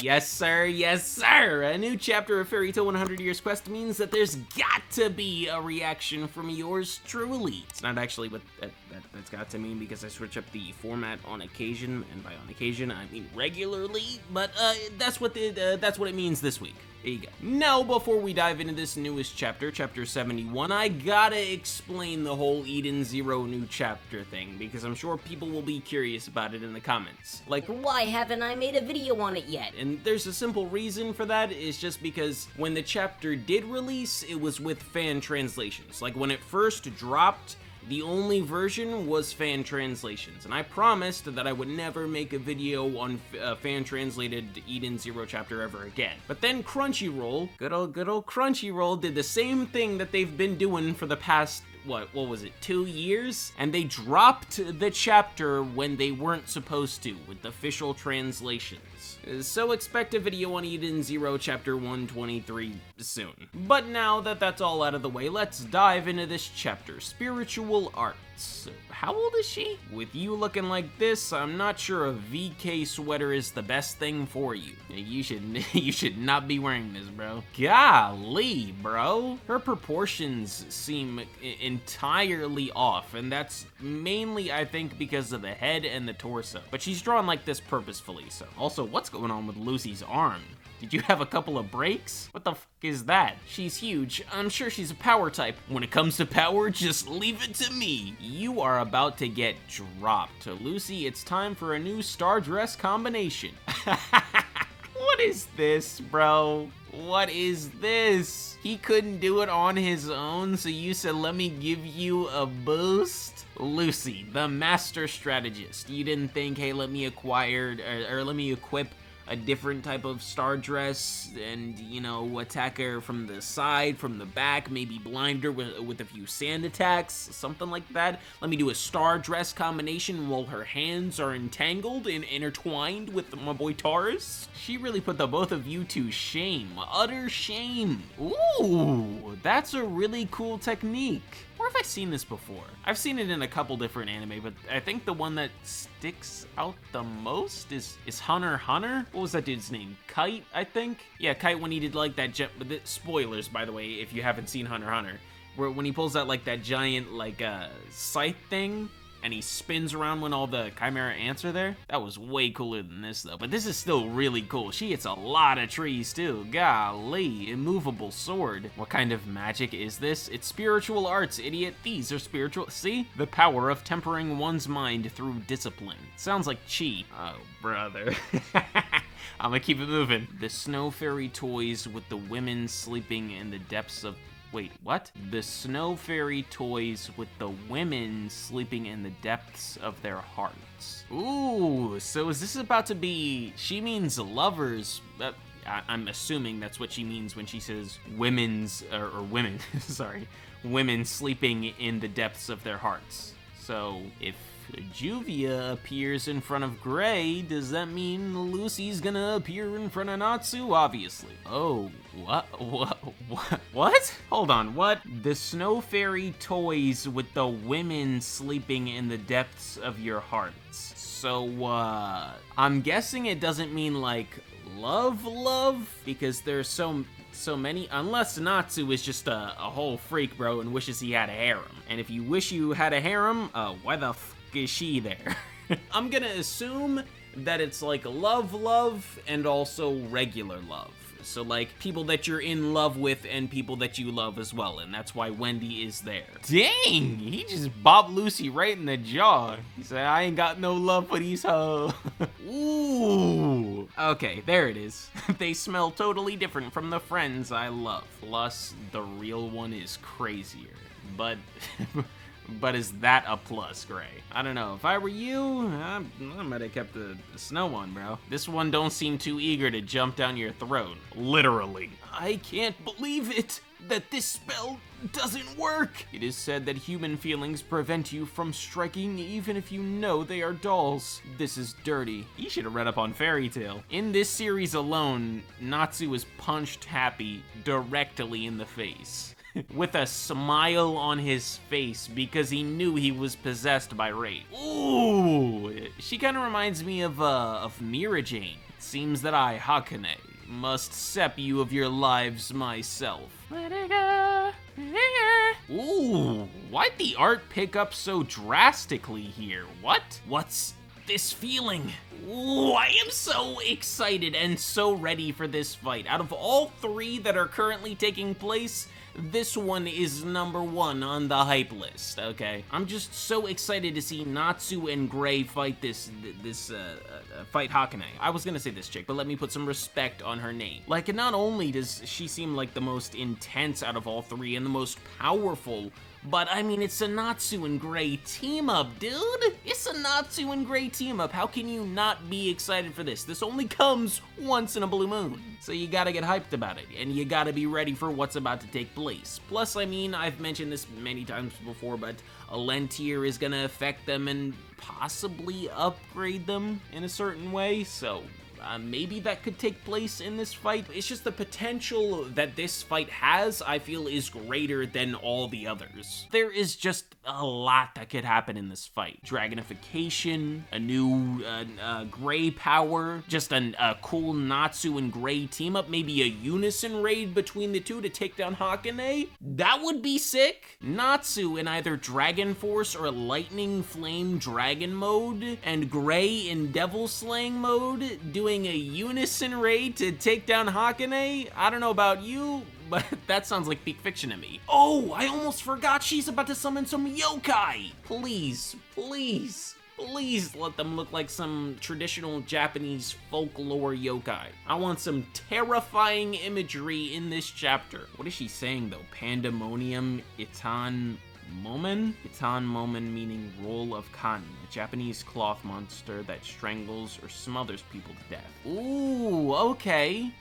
Yes, sir, yes, sir! A new chapter of Fairy Tail 100 Years Quest means that there's got to be a reaction from yours truly. It's not actually what that's got to mean because I switch up the format on occasion, and by on occasion, I mean regularly, but that's what it means this week. There you go. Now, before we dive into this newest chapter, Chapter 71, I gotta explain the whole Eden Zero new chapter thing, because I'm sure people will be curious about it in the comments. Like, why haven't I made a video on it yet? And there's a simple reason for that, is just because when the chapter did release, it was with fan translations. Like, when it first dropped, the only version was fan translations, and I promised that I would never make a video on fan-translated Eden Zero chapter ever again. But then Crunchyroll, good old Crunchyroll, did the same thing that they've been doing for the past, what was it, 2 years? And they dropped the chapter when they weren't supposed to, with official translations. So expect a video on Eden Zero chapter 123 soon. But now that that's all out of the way, let's dive into this chapter, Spiritual Arts. How old is she? With you looking like this, I'm not sure a VK sweater is the best thing for you. You should not be wearing this, bro. Golly, bro. Her proportions seem entirely off, and that's mainly, I think, because of the head and the torso. But she's drawn like this purposefully, so. Also, what's going on with Lucy's arm? Did you have a couple of breaks? What the f is that? She's huge. I'm sure she's a power type. When it comes to power, just leave it to me. You are about to get dropped. Lucy, it's time for a new star dress combination. What is this, bro? What is this? He couldn't do it on his own, so you said, let me give you a boost? Lucy, the Master Strategist. You didn't think, hey, let me let me equip a different type of star dress and, you know, attack her from the side, from the back, maybe blind her with a few sand attacks, something like that. Let me do a star dress combination while her hands are entangled and intertwined with my boy Taurus. She really put the both of you to shame, utter shame. Ooh, that's a really cool technique. Where have I seen this before? I've seen it in a couple different anime, but I think the one that sticks out the most is Hunter x Hunter? What was that dude's name? Kite, I think? Yeah, Kite, when he did like that spoilers, by the way, if you haven't seen Hunter x Hunter, where when he pulls out like that giant like scythe thing, and he spins around when all the Chimera ants are there. That was way cooler than this, though. But this is still really cool. She hits a lot of trees, too. Golly, immovable sword. What kind of magic is this? It's spiritual arts, idiot. These are spiritual. See? The power of tempering one's mind through discipline. Sounds like chi. Oh, brother. I'm gonna keep it moving. The snow fairy toys with the women sleeping in the depths of... Wait, what? The snow fairy toys with the women sleeping in the depths of their hearts. Ooh, so is this about to be... She means lovers. I'm assuming that's what she means when she says women's... or women, sorry. Women sleeping in the depths of their hearts. So, if Juvia appears in front of Gray, does that mean Lucy's gonna appear in front of Natsu? Obviously. Oh, what? Hold on, what? The snow fairy toys with the women sleeping in the depths of your hearts. So, I'm guessing it doesn't mean like love, because there's so many, unless Natsu is just a whole freak, bro, and wishes he had a harem. And if you wish you had a harem, why the f is she there? I'm gonna assume that it's like love, and also regular love. So like people that you're in love with and people that you love as well, and that's why Wendy is there. Dang, he just bopped Lucy right in the jaw. He said, I ain't got no love for these hoes. Ooh. Okay, there it is. They smell totally different from the friends I love. Plus, the real one is crazier. But... But is that a plus, Gray? I don't know. If I were you, I might have kept the snow one, bro. This one don't seem too eager to jump down your throat. Literally. I can't believe it, that this spell doesn't work. It is said that human feelings prevent you from striking even if you know they are dolls. This is dirty. You should have read up on Fairy Tail. In this series alone, Natsu is punched Happy directly in the face. With a smile on his face because he knew he was possessed by Rape. Ooh, she kind of reminds me of Mira Jane. seems that I, Hakane, must sep you of your lives myself. Ooh, why'd the art pick up so drastically here? What's this feeling? Ooh, I am so excited and so ready for this fight. Out of all 3 that are currently taking place, this one is number 1 on the hype list, okay? I'm just so excited to see Natsu and Gray fight fight Hakane. I was gonna say this chick, but let me put some respect on her name. Like, not only does she seem like the most intense out of all 3 and the most powerful, but I mean, it's a Natsu and Gray team up, dude. It's a Natsu and Gray team up. How can you not be excited for this? This only comes once in a blue moon. So you gotta get hyped about it, and you gotta be ready for what's about to take place. Plus, I mean, I've mentioned this many times before, but a Lentier is gonna affect them and possibly upgrade them in a certain way, so maybe that could take place in this fight. It's just the potential that this fight has, I feel, is greater than all the others. There is just a lot that could happen in this fight. Dragonification, a new Gray power, just a cool Natsu and Gray team up, maybe a unison raid between the 2 to take down Hakane. That would be sick. Natsu in either Dragon Force or Lightning Flame Dragon mode, and Gray in Devil Slaying mode, doing a unison raid to take down Hakane. I don't know about you, but that sounds like peak fiction to me. Oh, I almost forgot she's about to summon some yokai. Please, please, please let them look like some traditional Japanese folklore yokai. I want some terrifying imagery in this chapter. What is she saying though? Pandemonium Itan Momen? Itan Momen meaning roll of cotton, a Japanese cloth monster that strangles or smothers people to death. Ooh, okay.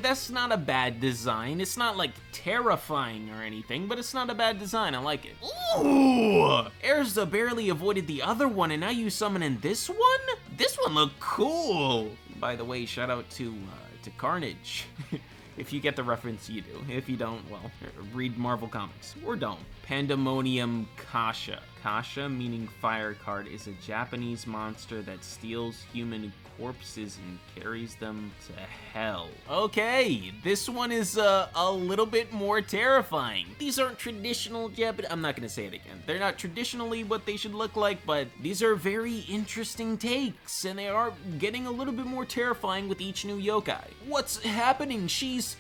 That's not a bad design. It's not like terrifying or anything, but it's not a bad design. I like it. Ooh! Erza barely avoided the other one, and now you summoning this one? This one looked cool. By the way, shout out to Carnage. If you get the reference, you do. If you don't, well, read Marvel Comics. Or don't. Pandemonium Kasha. Kasha, meaning fire card, is a Japanese monster that steals human corpses and carries them to hell. Okay, this one is a little bit more terrifying. These aren't traditional Japanese... I'm not gonna say it again. They're not traditionally what they should look like, but these are very interesting takes, and they are getting a little bit more terrifying with each new yokai. What's happening? She's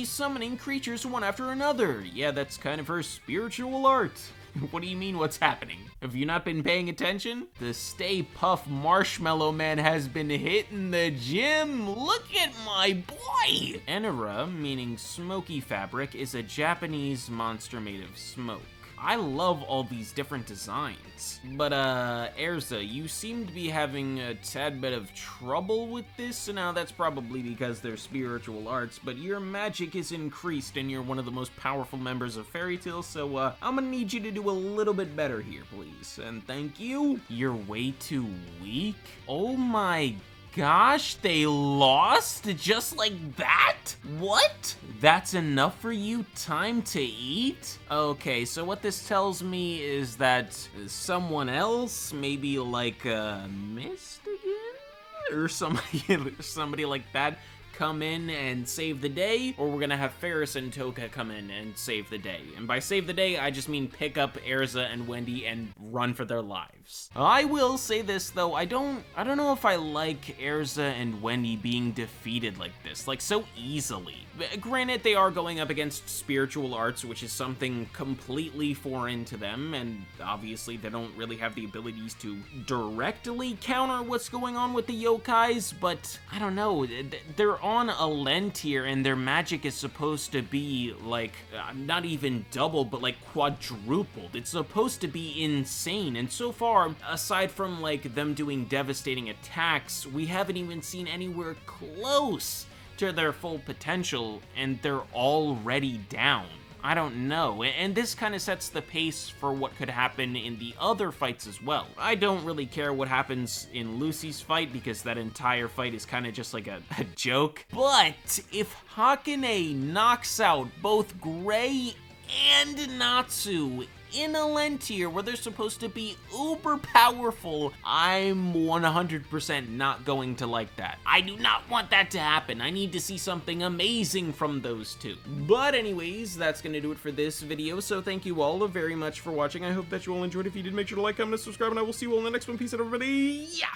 summoning creatures one after another. Yeah, that's kind of her spiritual art. What do you mean, what's happening? Have you not been paying attention? The Stay Puft Marshmallow Man has been hitting the gym. Look at my boy! Enera, meaning smoky fabric, is a Japanese monster made of smoke. I love all these different designs. But, Erza, you seem to be having a tad bit of trouble with this. Now, that's probably because they're spiritual arts, but your magic is increased and you're one of the most powerful members of Fairy Tail, so, I'm gonna need you to do a little bit better here, please. And thank you. You're way too weak? Oh my gosh, they lost just like that? What? That's enough for you? Time to eat? Okay, so what this tells me is that someone else, maybe like Mist again? Or somebody like that, come in and save the day, or we're gonna have Ferris and Toka come in and save the day. And by save the day, I just mean pick up Erza and Wendy and run for their lives. I will say this though, I don't know if I like Erza and Wendy being defeated like this, like so easily. Granted, they are going up against spiritual arts, which is something completely foreign to them, and obviously they don't really have the abilities to directly counter what's going on with the yokais, but I don't know, they're on a Lentier and their magic is supposed to be like, not even double, but like quadrupled. It's supposed to be insane, and so far, aside from like them doing devastating attacks, we haven't even seen anywhere close to their full potential, and they're already down. I don't know, and this kind of sets the pace for what could happen in the other fights as well. I don't really care what happens in Lucy's fight, because that entire fight is kind of just like a joke. But if Hakane knocks out both Gray and Natsu in a Len tier where they're supposed to be uber powerful, I'm 100% not going to like that. I do not want that to happen. I need to see something amazing from those two. But anyways, that's gonna do it for this video, so thank you all very much for watching. I hope that you all enjoyed. If you did, make sure to like, comment, and subscribe, and I will see you all in the next one. Peace out, everybody. Yeah!